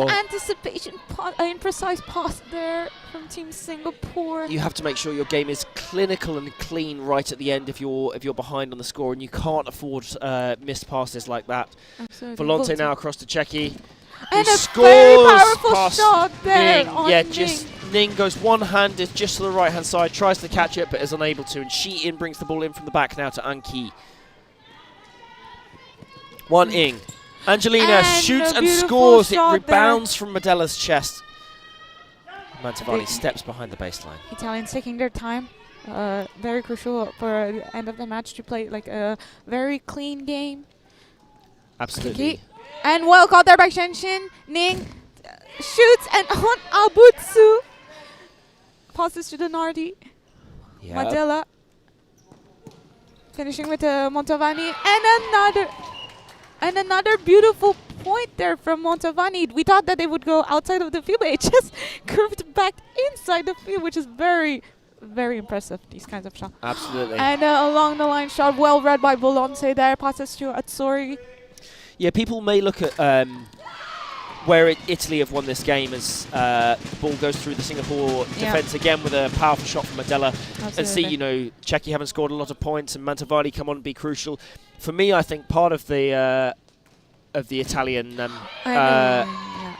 And an anticipation, imprecise pass there from Team Singapore. You have to make sure your game is clinical and clean right at the end if you're behind on the score, and you can't afford missed passes like that. Absolutely. Volonte now across to Cecchi. And who a scores very powerful past shot there. Ning. On Yeah, Ning. just Ning goes one-handed just to the right-hand side, tries to catch it but is unable to, and Shi-In brings the ball in from the back now to Anki. 1-Ing. Angelina And shoots a and beautiful scores. It shot rebounds from Medella's chest. Mantovani steps behind the baseline. Italians taking their time. Very crucial for the end of the match to play like a very clean game. Absolutely. And well caught there by Shenshin. Ning shoots and on Abutsu. Passes to Donardi. Yeah. Medella. Finishing with Montavani. And another beautiful point there from Montavani. We thought that they would go outside of the field, but it just curved back inside the field, which is very, very impressive, these kinds of shots. Absolutely. And along the line shot, well read by Volonte there. Passes to Atsori. Yeah, people may look at where Italy have won this game as the ball goes through the Singapore defence again with a powerful shot from Medella. Absolutely. And see, Cecchi haven't scored a lot of points and Mantovani come on and be crucial. For me, I think part of the Italian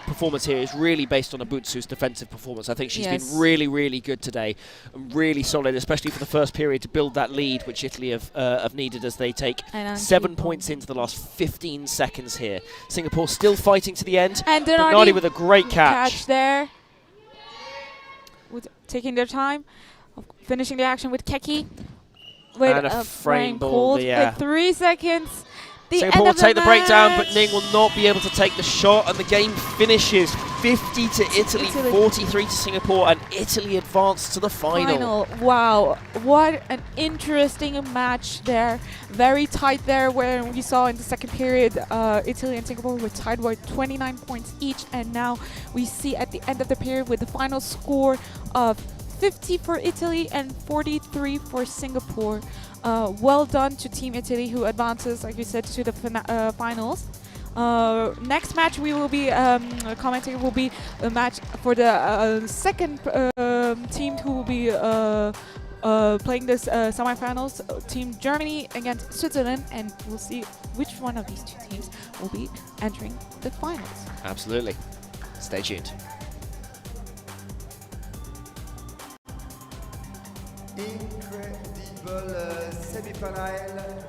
performance here is really based on Abutsu's defensive performance. I think she's been really, really good today and really solid, especially for the first period, to build that lead, which Italy have needed as they take 7 points into the last 15 seconds here. Singapore still fighting to the end. And Donardi with a great catch there. Taking their time, finishing the action with Keki. With and a frame ball. With 3 seconds. Singapore will take the breakdown, but Ning will not be able to take the shot, and the game finishes 50 to Italy, 43 to Singapore, and Italy advance to the final. Wow, what an interesting match there. Very tight there, where we saw in the second period, Italy and Singapore were tied by 29 points each, and now we see at the end of the period with the final score of 50 for Italy and 43 for Singapore. Well done to Team Italy, who advances, like you said, to the finals. Next match we will be commenting will be a match for the second team who will be playing this semifinals. Team Germany against Switzerland, and we'll see which one of these two teams will be entering the finals. Absolutely. Stay tuned. Incredible semi-final.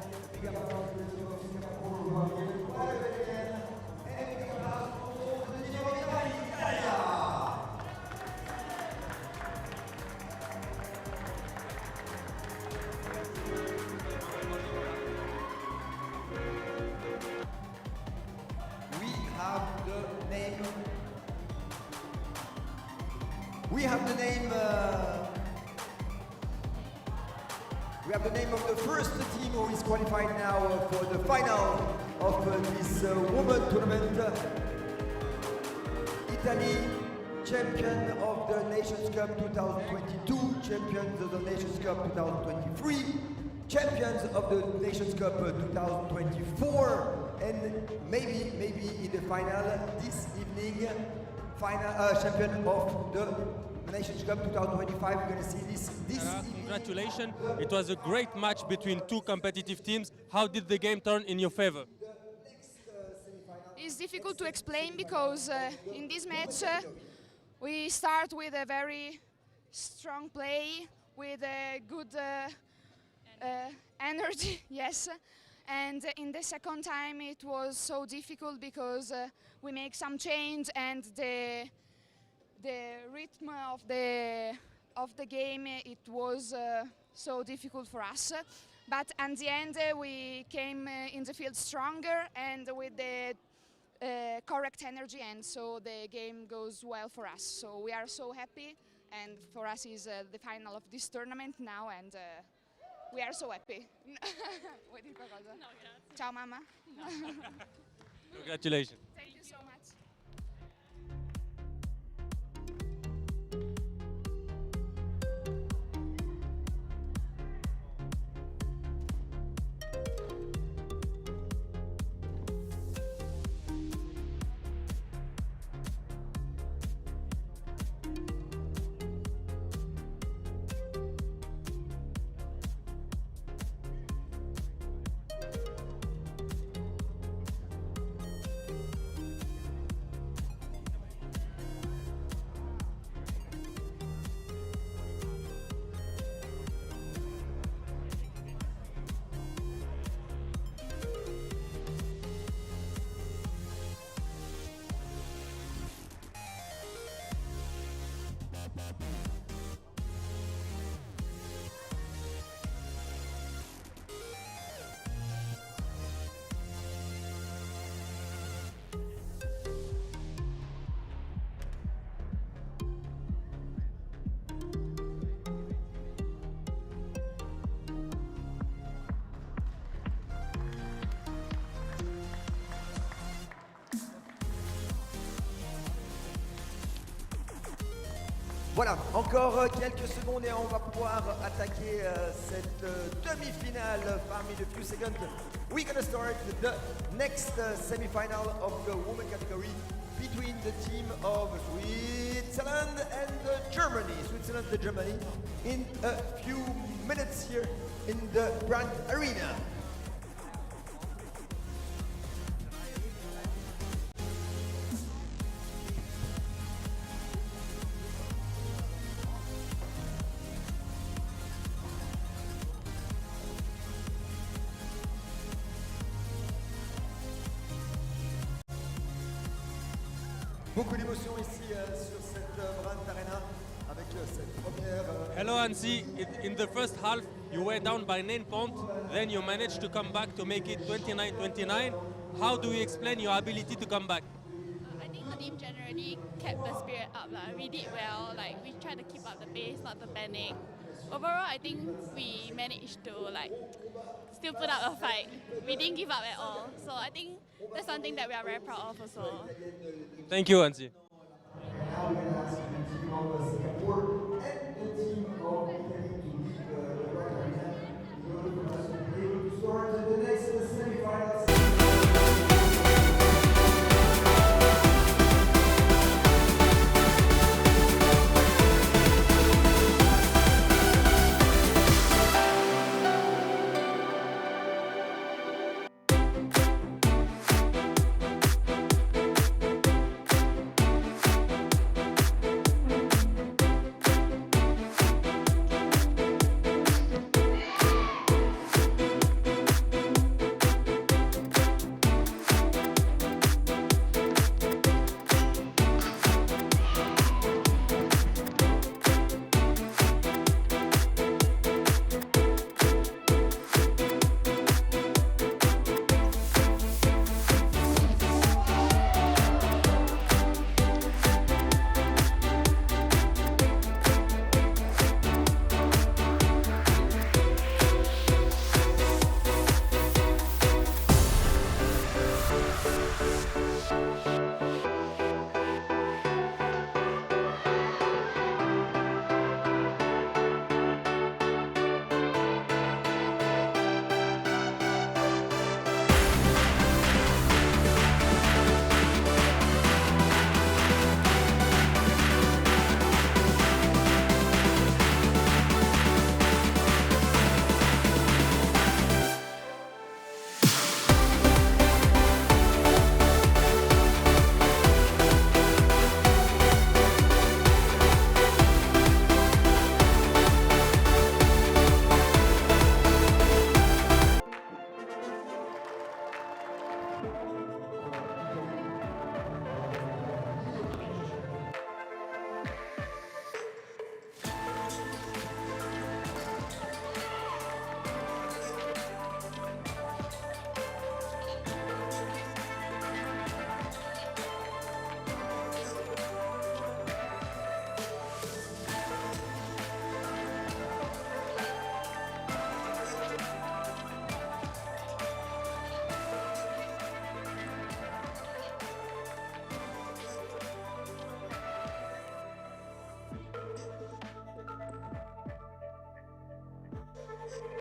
We have the name of the first team who is qualified now for the final of this women tournament. Italy, champion of the Nations Cup 2022, champions of the Nations Cup 2023. champions of the Nations Cup 2024, and maybe in the final this evening, champion of the Nations Cup 2025. We're going to see this evening. Congratulations. It was a great match between two competitive teams. How did the game turn in your favor? It's difficult to explain because in this match we start with a very strong play with a good energy, yes. And in the second time it was so difficult because we make some change and the rhythm of the game it was so difficult for us. But at the end we came in the field stronger and with the correct energy, and so the game goes well for us. So we are so happy, and for us is the final of this tournament now, and we are so happy. Vuoi dire qualcosa? No, grazie. Ciao mamma. Congratulations. Thank you so much. Voilà, encore quelques secondes et on va pouvoir attaquer cette demi-finale parmi the few seconds. We're gonna start the next semi-final of the women category between the team of Switzerland and Germany. Switzerland and Germany in a few minutes here in the Grand Arena. Beaucoup d'émotions ici sur cette Grand Arena avec cette première. Hello Ansi, in the first half you were down by 9 points, then you managed to come back to make it 29-29. How do you explain your ability to come back? I think the team generally kept the spirit up. We did well, we tried to keep up the pace, not to panic. Overall, I think we managed to still put up a fight. We didn't give up at all. So I think that's something that we are very proud of also. Thank you Ansi. Now we're going to ask the team of